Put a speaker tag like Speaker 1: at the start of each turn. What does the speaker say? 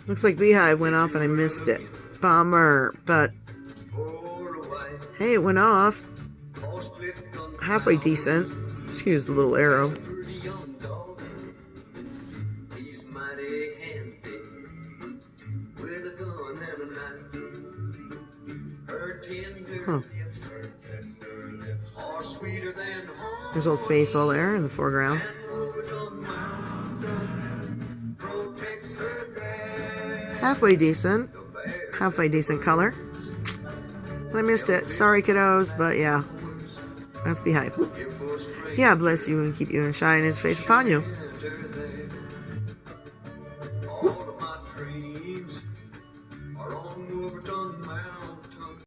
Speaker 1: Looks like Beehive went off and I missed it. Bummer, but hey, it went off. Halfway decent. Excuse the little arrow. Huh. There's Old Faithful there in the foreground. Halfway decent color. I missed it. Sorry, kiddos, but yeah, that's Beehive. Yeah, bless you and keep you and shine His face upon you.